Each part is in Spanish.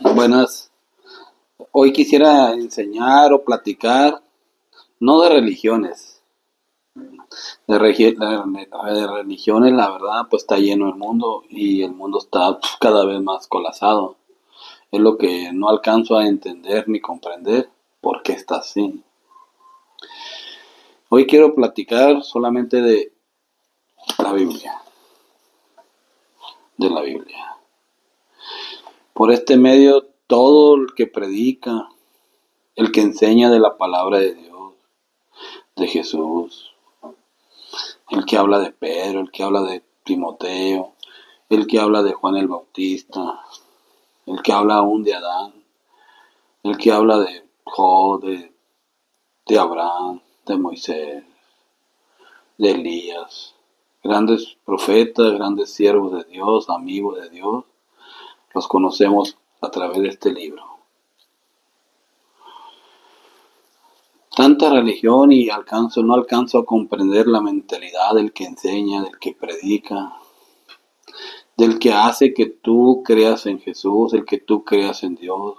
Buenas. Hoy quisiera enseñar o platicar, no de religiones. De religiones, la verdad, pues está lleno el mundo y el mundo está cada vez más colapsado. Es lo que no alcanzo a entender ni comprender por qué está así. Hoy quiero platicar solamente la Biblia, de la Biblia. Por este medio, todo el que predica, el que enseña de la palabra de Dios, de Jesús, el que habla de Pedro, el que habla de Timoteo, el que habla de Juan el Bautista, el que habla aún de Adán, el que habla de Job, de Abraham, de Moisés, de Elías, grandes profetas, grandes siervos de Dios, amigos de Dios, los conocemos a través de este libro. Tanta religión y no alcanzo a comprender la mentalidad del que enseña, del que predica, del que hace que tú creas en Jesús, el que tú creas en Dios.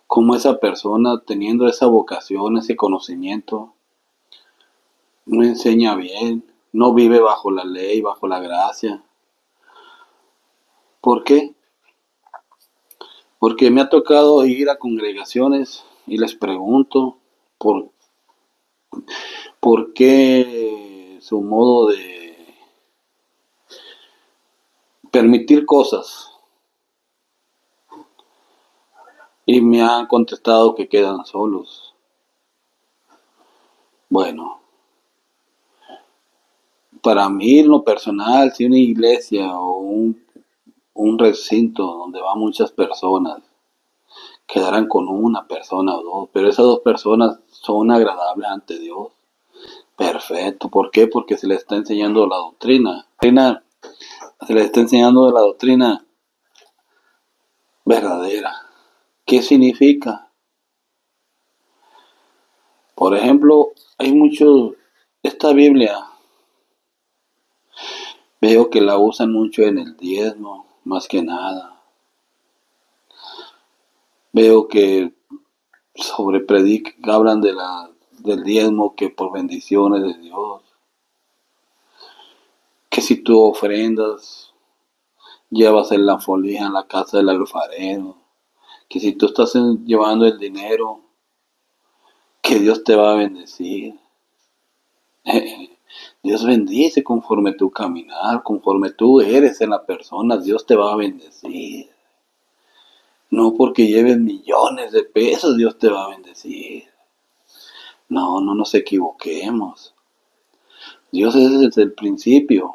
Cómo esa persona, teniendo esa vocación, ese conocimiento, no enseña bien, no vive bajo la ley, bajo la gracia. ¿Por qué? Porque me ha tocado ir a congregaciones y les pregunto por, por qué su modo de permitir cosas. Y me han contestado que quedan solos. Bueno, para mí en lo personal, si una iglesia o un recinto donde van muchas personas, quedarán con una persona o dos, pero esas dos personas son agradables ante Dios. Perfecto. ¿Por qué? Porque se le está enseñando la doctrina. Se le está enseñando de la doctrina verdadera. ¿Qué significa? Por ejemplo, hay muchos, esta Biblia, veo que la usan mucho en el diezmo, más que nada. Veo que hablan del diezmo que por bendiciones de Dios. Que si tú ofrendas, llevas en la folija en la casa del alfarero. Que si tú estás llevando el dinero, que Dios te va a bendecir. Dios bendice conforme tu caminar, conforme tú eres en la persona, Dios te va a bendecir. No porque lleves millones de pesos, Dios te va a bendecir. No, no nos equivoquemos. Dios desde el principio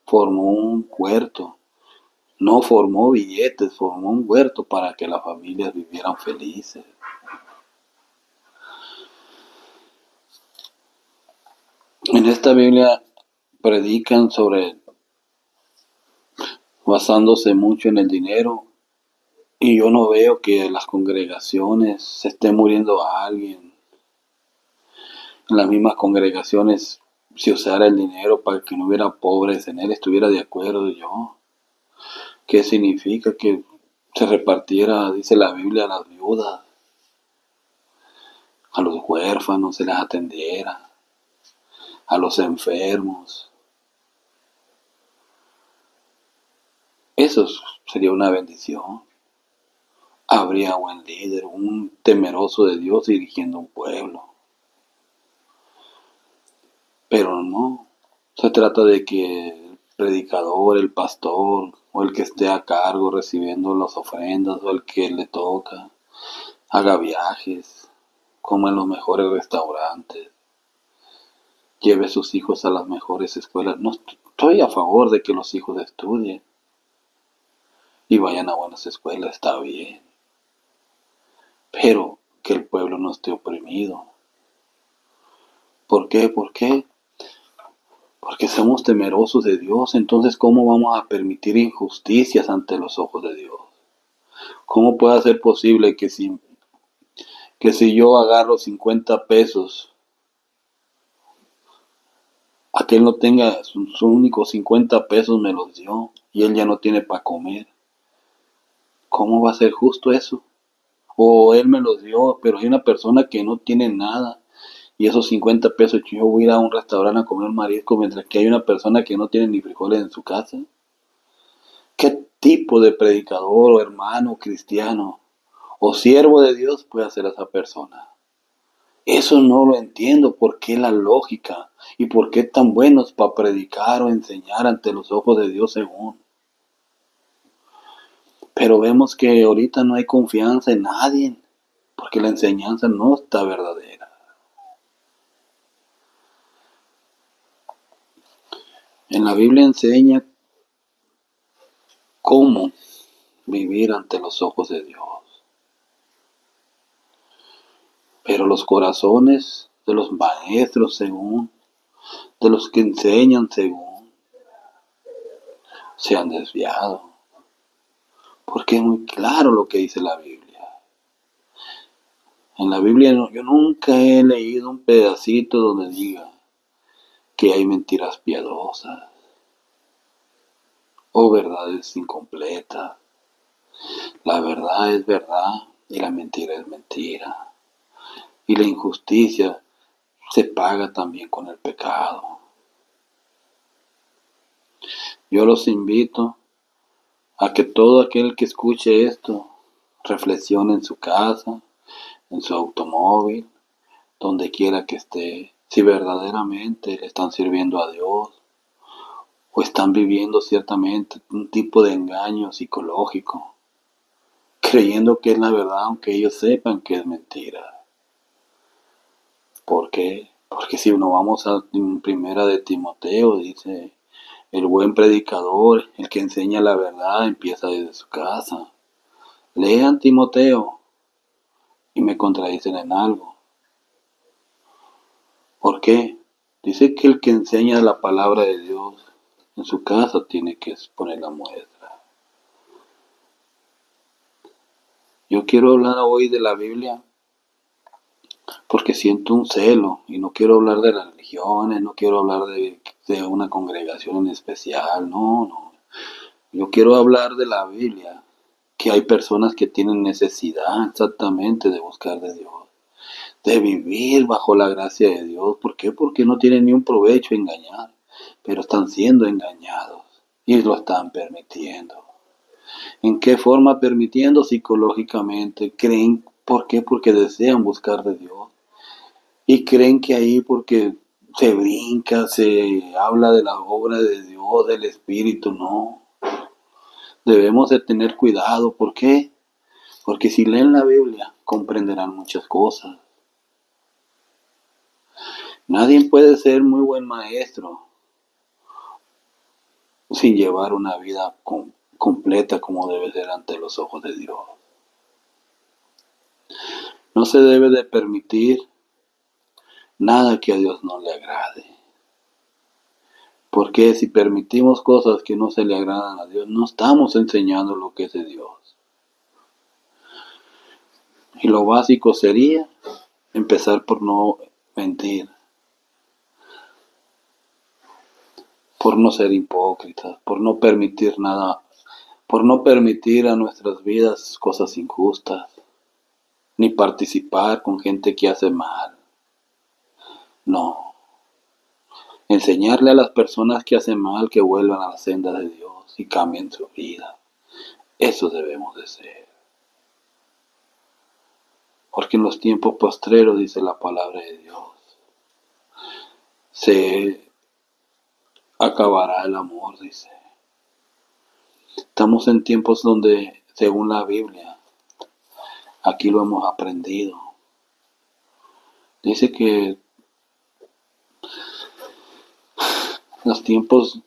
formó un huerto. No formó billetes, formó un huerto para que las familias vivieran felices. En esta Biblia predican basándose mucho en el dinero, y yo no veo que las congregaciones se esté muriendo a alguien. En las mismas congregaciones, si usara el dinero para que no hubiera pobres en él, estuviera de acuerdo yo. ¿Qué significa que se repartiera, dice la Biblia, a las viudas, a los huérfanos, se les atendiera, a los enfermos? Eso sería una bendición. Habría buen líder, un temeroso de Dios dirigiendo un pueblo. Pero no, se trata de que el predicador, el pastor o el que esté a cargo recibiendo las ofrendas o el que le toca, haga viajes, coma en los mejores restaurantes, lleve a sus hijos a las mejores escuelas. No estoy a favor de que los hijos estudien y vayan a buenas escuelas, está bien, pero que el pueblo no esté oprimido. ¿Por qué? ¿Por qué? Porque somos temerosos de Dios. Entonces, ¿cómo vamos a permitir injusticias ante los ojos de Dios? ¿Cómo puede ser posible que si yo agarro 50 pesos, aquel no tenga sus únicos 50 pesos me los dio y él ya no tiene para comer? ¿Cómo va a ser justo eso? O Él me los dio, pero hay una persona que no tiene nada y esos 50 pesos yo voy a ir a un restaurante a comer marisco mientras que hay una persona que no tiene ni frijoles en su casa. ¿Qué tipo de predicador o hermano cristiano o siervo de Dios puede hacer a esa persona? Eso no lo entiendo. ¿Por qué la lógica? ¿Y por qué tan buenos para predicar o enseñar ante los ojos de Dios según? Pero vemos que ahorita no hay confianza en nadie porque la enseñanza no está verdadera. En la Biblia enseña cómo vivir ante los ojos de Dios. Pero los corazones de los maestros según, de los que enseñan según, se han desviado. Porque es muy claro lo que dice la Biblia. En la Biblia yo nunca he leído un pedacito donde diga que hay mentiras piadosas o verdades incompletas. La verdad es verdad y la mentira es mentira. Y la injusticia se paga también con el pecado. Yo los invito a que todo aquel que escuche esto reflexione en su casa, en su automóvil, donde quiera que esté, si verdaderamente le están sirviendo a Dios o están viviendo ciertamente un tipo de engaño psicológico, creyendo que es la verdad aunque ellos sepan que es mentira. ¿Por qué? Porque si nos vamos a primera de Timoteo, dice, el buen predicador, el que enseña la verdad, empieza desde su casa. Lean Timoteo y me contradicen en algo. ¿Por qué? Dice que el que enseña la palabra de Dios en su casa tiene que exponer la muestra. Yo quiero hablar hoy de la Biblia porque siento un celo y no quiero hablar de las religiones, no quiero hablar de una congregación en especial, no. Yo quiero hablar de la Biblia, que hay personas que tienen necesidad exactamente de buscar de Dios, de vivir bajo la gracia de Dios. ¿Por qué? Porque no tienen ni un provecho engañar, pero están siendo engañados y lo están permitiendo. ¿En qué forma permitiendo? Psicológicamente. ¿Creen? ¿Por qué? Porque desean buscar de Dios. Y creen que ahí porque se brinca, se habla de la obra de Dios, del Espíritu, no. Debemos de tener cuidado. ¿Por qué? Porque si leen la Biblia, comprenderán muchas cosas. Nadie puede ser muy buen maestro sin llevar una vida completa como debe ser ante los ojos de Dios. No se debe de permitir nada que a Dios no le agrade. Porque si permitimos cosas que no se le agradan a Dios, no estamos enseñando lo que es de Dios. Y lo básico sería empezar por no mentir, por no ser hipócritas, por no permitir nada, por no permitir a nuestras vidas cosas injustas, ni participar con gente que hace mal. No. Enseñarle a las personas que hacen mal que vuelvan a la senda de Dios y cambien su vida. Eso debemos de ser. Porque en los tiempos postreros, dice la palabra de Dios, se acabará el amor, dice. Estamos en tiempos donde, según la Biblia, aquí lo hemos aprendido. Dice que en los tiempos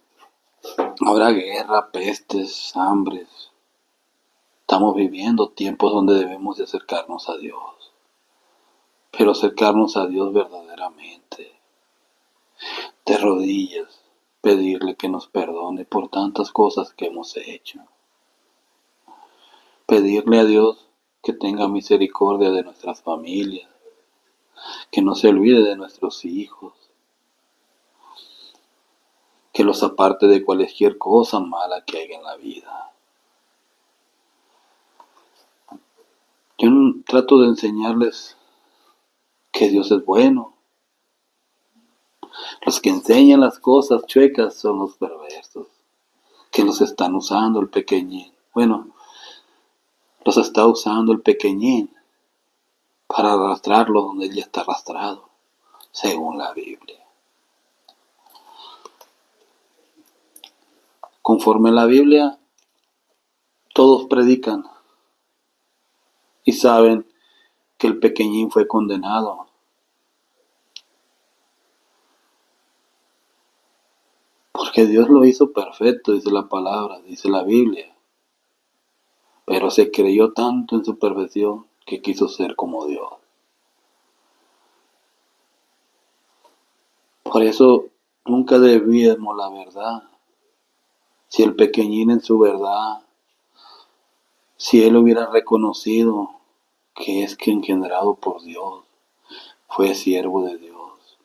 habrá guerra, pestes, hambres. Estamos viviendo tiempos donde debemos de acercarnos a Dios. Pero acercarnos a Dios verdaderamente. De rodillas, pedirle que nos perdone por tantas cosas que hemos hecho. Pedirle a Dios que tenga misericordia de nuestras familias, que no se olvide de nuestros hijos, que los aparte de cualquier cosa mala que haya en la vida. trato de enseñarles que Dios es bueno. Los que enseñan las cosas chuecas son los perversos, que los están usando el pequeñín. Bueno, los está usando el pequeñín para arrastrarlo donde él ya está arrastrado, según la Biblia. Conforme la Biblia, todos predican y saben que el pequeñín fue condenado. Porque Dios lo hizo perfecto, dice la palabra, dice la Biblia. Pero se creyó tanto en su perfección que quiso ser como Dios. Por eso nunca debíamos la verdad. Si el pequeñín en su verdad, si él hubiera reconocido que es que engendrado por Dios, fue siervo de Dios,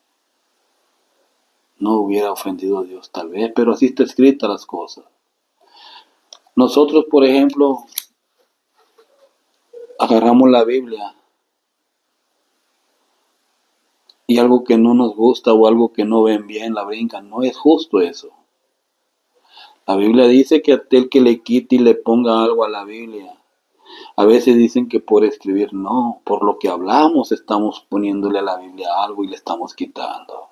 no hubiera ofendido a Dios tal vez, pero así está escrita las cosas. Nosotros, por ejemplo, agarramos la Biblia y algo que no nos gusta o algo que no ven bien la brincan. No es justo eso. La Biblia dice que aquel que le quite y le ponga algo a la Biblia. A veces dicen que por escribir, no, por lo que hablamos estamos poniéndole a la Biblia algo y le estamos quitando.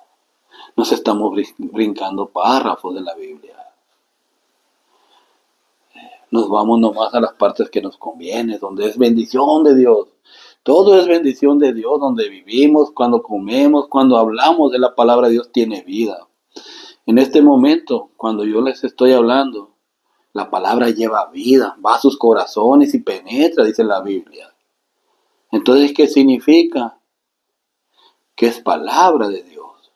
Nos estamos brincando párrafos de la Biblia. Nos vamos nomás a las partes que nos conviene, donde es bendición de Dios. Todo es bendición de Dios, donde vivimos, cuando comemos, cuando hablamos de la palabra de Dios tiene vida. En este momento, cuando yo les estoy hablando, la palabra lleva vida, va a sus corazones y penetra, dice la Biblia. Entonces, ¿qué significa? Que es palabra de Dios.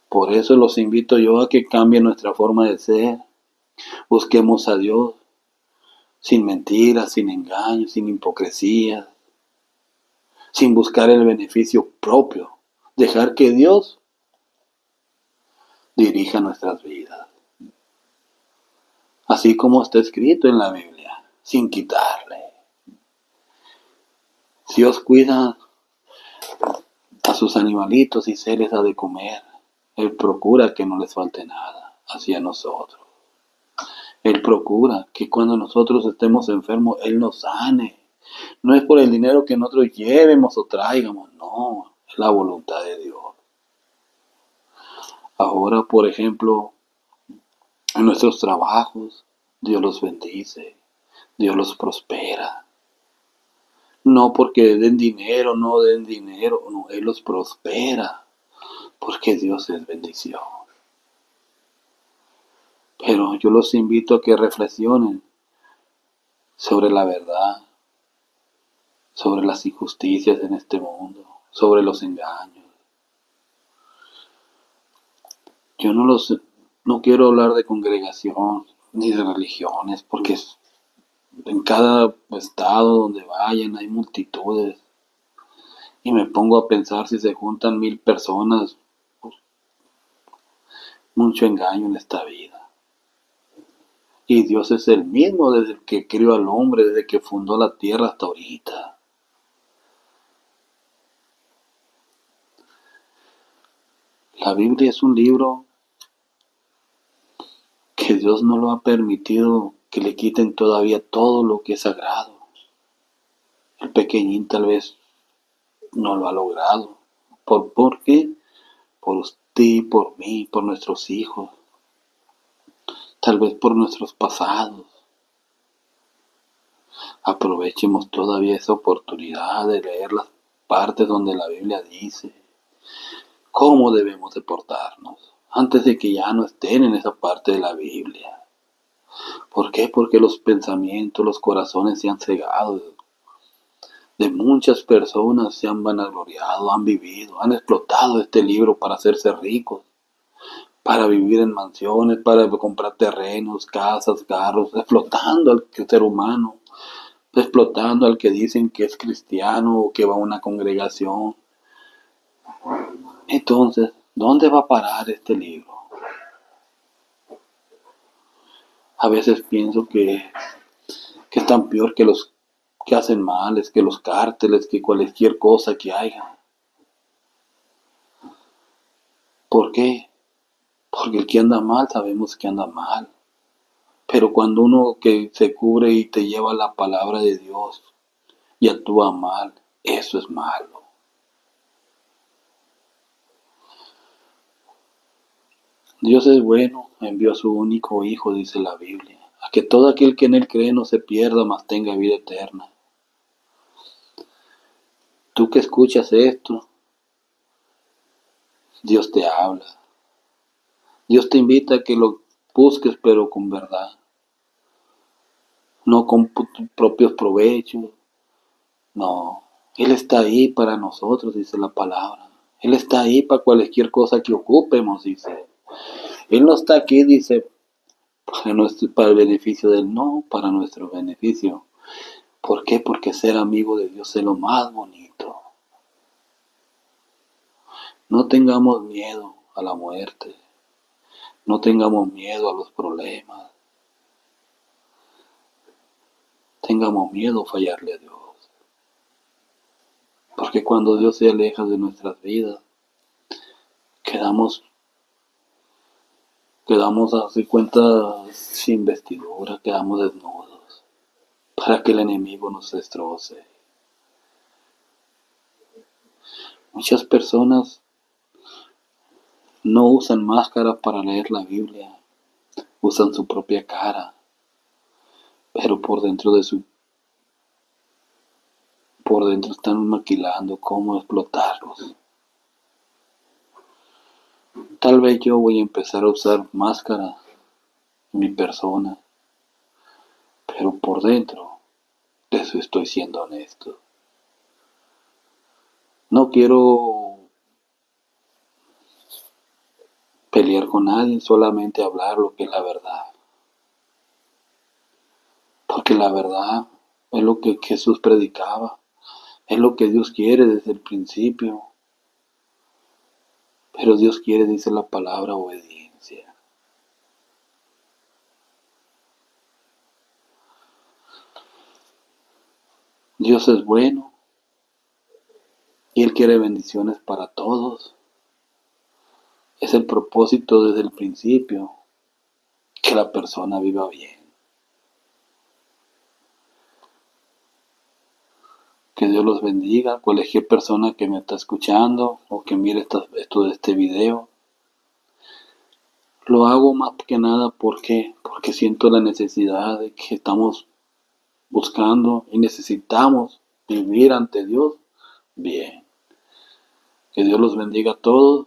Por eso los invito yo a que cambien nuestra forma de ser. Busquemos a Dios sin mentiras, sin engaños, sin hipocresía, sin buscar el beneficio propio. Dejar que Dios dirija nuestras vidas. Así como está escrito en la Biblia, sin quitarle. Dios cuida a sus animalitos y se les ha de comer. Él procura que no les falte nada hacia nosotros. Él procura que cuando nosotros estemos enfermos, Él nos sane. No es por el dinero que nosotros llevemos o traigamos, no, es la voluntad de Dios. Ahora, por ejemplo, en nuestros trabajos, Dios los bendice, Dios los prospera. No porque den dinero, no, Él los prospera, porque Dios es bendición. Pero yo los invito a que reflexionen sobre la verdad, sobre las injusticias en este mundo, sobre los engaños. Yo no quiero hablar de congregación ni de religiones, porque en cada estado donde vayan hay multitudes. Y me pongo a pensar si se juntan 1000 personas, pues, mucho engaño en esta vida. Y Dios es el mismo desde que crió al hombre, desde que fundó la tierra hasta ahorita. La Biblia es un libro que Dios no lo ha permitido que le quiten todavía todo lo que es sagrado. El pequeñín tal vez no lo ha logrado. ¿Por qué? Por usted, por mí, por nuestros hijos. Tal vez por nuestros pasados. Aprovechemos todavía esa oportunidad de leer las partes donde la Biblia dice cómo debemos de portarnos antes de que ya no estén en esa parte de la Biblia. ¿Por qué? Porque los pensamientos, los corazones se han cegado. De muchas personas se han vanagloriado, han vivido, han explotado este libro para hacerse ricos, para vivir en mansiones, para comprar terrenos, casas, carros, explotando al ser humano, explotando al que dicen que es cristiano o que va a una congregación. Entonces, ¿dónde va a parar este libro? A veces pienso que es tan peor que los que hacen males, que los cárteles, que cualquier cosa que haya. ¿Por qué? Porque el que anda mal sabemos que anda mal. Pero cuando uno que se cubre y te lleva la palabra de Dios y actúa mal, eso es malo. Dios es bueno, envió a su único Hijo, dice la Biblia, a que todo aquel que en Él cree no se pierda, mas tenga vida eterna. Tú que escuchas esto, Dios te habla. Dios te invita a que lo busques, pero con verdad, no con tus propios provechos. No, Él está ahí para nosotros, dice la palabra. Él está ahí para cualquier cosa que ocupemos, dice. Él no está aquí, dice, para el beneficio de Él, no, para nuestro beneficio. ¿Por qué? Porque ser amigo de Dios es lo más bonito. No tengamos miedo a la muerte. No tengamos miedo a los problemas. Tengamos miedo a fallarle a Dios. Porque cuando Dios se aleja de nuestras vidas, quedamos así cuenta sin vestidura, quedamos desnudos para que el enemigo nos destroce. Muchas personas no usan máscaras para leer la Biblia, usan su propia cara, pero por dentro están maquilando cómo explotarlos. Tal vez yo voy a empezar a usar máscara en mi persona, pero por dentro de eso estoy siendo honesto. No quiero pelear con nadie, solamente hablar lo que es la verdad. Porque la verdad es lo que Jesús predicaba, es lo que Dios quiere desde el principio. Pero Dios quiere, dice la palabra, obediencia. Dios es bueno y Él quiere bendiciones para todos. Es el propósito desde el principio que la persona viva bien. Que Dios los bendiga, cualquier persona que me está escuchando o que mire esto de este video. Lo hago más que nada porque siento la necesidad de que estamos buscando y necesitamos vivir ante Dios bien. Que Dios los bendiga a todos